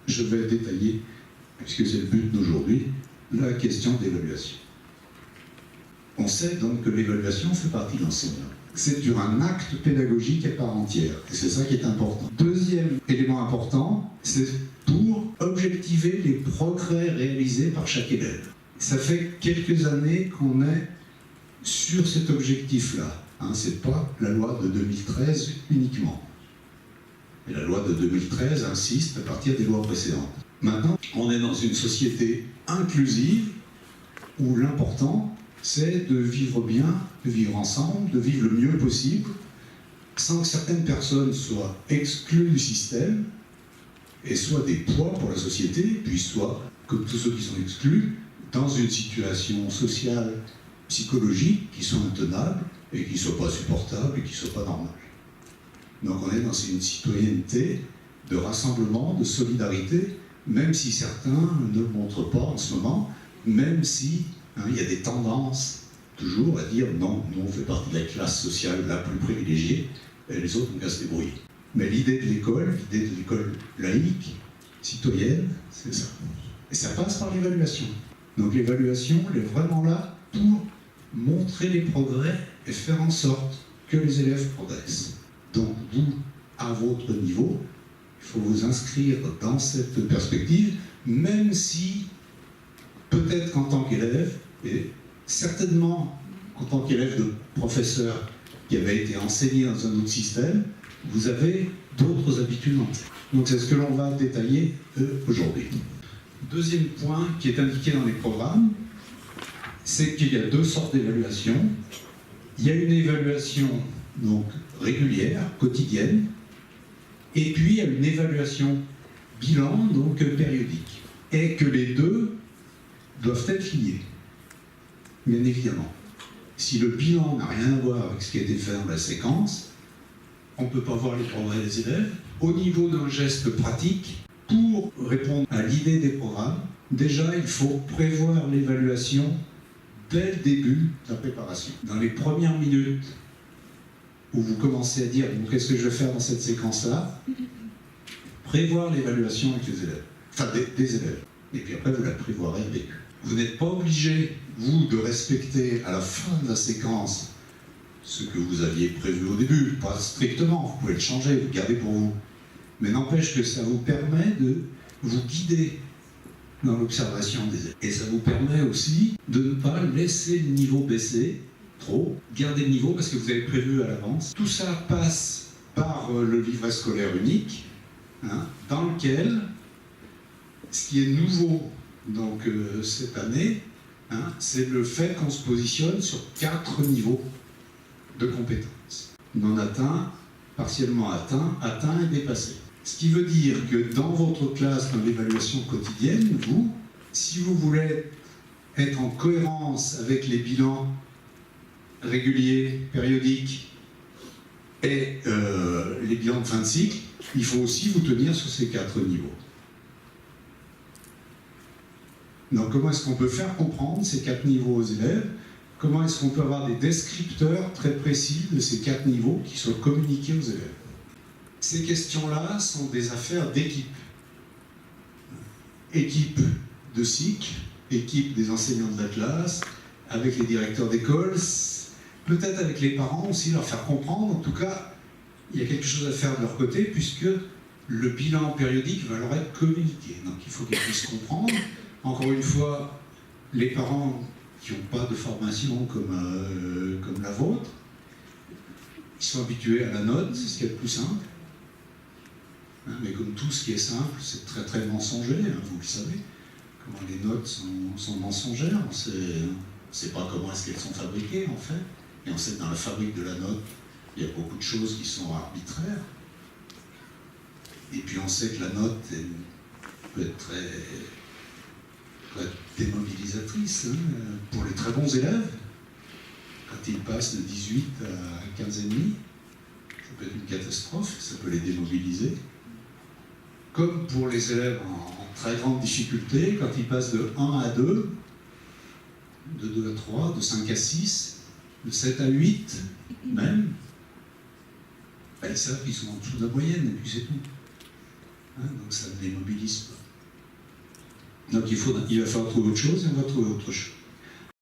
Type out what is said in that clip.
je vais détailler, puisque c'est le but d'aujourd'hui, la question d'évaluation. On sait donc que l'évaluation fait partie de l'enseignement. C'est un acte pédagogique à part entière, et c'est ça qui est important. Deuxième élément important, c'est pour objectiver les progrès réalisés par chaque élève. Ça fait quelques années qu'on est sur cet objectif-là. C'est pas la loi de 2013 uniquement. Et la loi de 2013 insiste à partir des lois précédentes. Maintenant, on est dans une société inclusive où l'important, c'est de vivre bien, de vivre ensemble, de vivre le mieux possible, sans que certaines personnes soient exclues du système et soient des poids pour la société, puis soient, comme tous ceux qui sont exclus, dans une situation sociale, psychologique qui soit intenable et qui ne soit pas supportable et qui ne soit pas normale. Donc on est dans une citoyenneté de rassemblement, de solidarité, même si certains ne le montrent pas en ce moment, même si il y a des tendances toujours à dire non, nous on fait partie de la classe sociale la plus privilégiée et les autres on qu'à se débrouiller. Mais l'idée de l'école laïque, citoyenne, c'est ça. Et ça passe par l'évaluation. Donc l'évaluation, elle est vraiment là pour montrer les progrès et faire en sorte que les élèves progressent. Donc vous, à votre niveau, il faut vous inscrire dans cette perspective, même si, peut-être qu'en tant qu'élève, et certainement en tant qu'élève de professeur qui avait été enseigné dans un autre système, vous avez d'autres habitudes en tête. Donc c'est ce que l'on va détailler aujourd'hui. Deuxième point qui est indiqué dans les programmes, c'est qu'il y a deux sortes d'évaluation. Il y a une évaluation donc régulière, quotidienne, et puis il y a une évaluation bilan, donc périodique. Et que les deux doivent être liés, bien évidemment. Si le bilan n'a rien à voir avec ce qui a été fait dans la séquence, on ne peut pas voir les progrès des élèves. Au niveau d'un geste pratique, pour répondre à l'idée des programmes, déjà il faut prévoir l'évaluation dès le début de la préparation. Dans les premières minutes où vous commencez à dire bon, qu'est-ce que je vais faire dans cette séquence-là, prévoir l'évaluation avec les élèves, enfin des élèves. Et puis après vous la prévoirez avec eux. Vous n'êtes pas obligé, vous, de respecter à la fin de la séquence ce que vous aviez prévu au début, pas strictement, vous pouvez le changer, vous le gardez pour vous. Mais n'empêche que ça vous permet de vous guider dans l'observation des élèves. Et ça vous permet aussi de ne pas laisser le niveau baisser trop, garder le niveau parce que vous avez prévu à l'avance. Tout ça passe par le livret scolaire unique, dans lequel, ce qui est nouveau donc, cette année, c'est le fait qu'on se positionne sur 4 niveaux de compétences. Non atteint, partiellement atteint, atteint et dépassé. Ce qui veut dire que dans votre classe, dans l'évaluation quotidienne, vous, si vous voulez être en cohérence avec les bilans réguliers, périodiques et les bilans de fin de cycle, il faut aussi vous tenir sur ces 4 niveaux. Donc comment est-ce qu'on peut faire comprendre ces 4 niveaux aux élèves? Comment est-ce qu'on peut avoir des descripteurs très précis de ces 4 niveaux qui soient communiqués aux élèves? Ces questions-là sont des affaires d'équipe. Équipe de cycle, équipe des enseignants de la classe, avec les directeurs d'école, peut-être avec les parents aussi, leur faire comprendre. En tout cas, il y a quelque chose à faire de leur côté, puisque le bilan périodique va leur être communiqué. Donc il faut qu'ils puissent comprendre. Encore une fois, les parents qui n'ont pas de formation comme la vôtre, ils sont habitués à la note, c'est ce qui est le plus simple. Mais comme tout ce qui est simple, c'est très très mensonger, vous le savez. Comment les notes sont mensongères, on ne sait pas comment est-ce qu'elles sont fabriquées en fait. Et on sait que dans la fabrique de la note, il y a beaucoup de choses qui sont arbitraires. Et puis on sait que la note peut être très démobilisatrice pour les très bons élèves. Quand ils passent de 18 à 15,5, ça peut être une catastrophe, ça peut les démobiliser. Comme pour les élèves en très grande difficulté, quand ils passent de 1 à 2, de 2 à 3, de 5 à 6, de 7 à 8 même, ils savent qu'ils sont en dessous de la moyenne, et puis c'est tout. hein, donc ça ne les mobilise pas. Donc il va falloir trouver autre chose et on va trouver autre chose.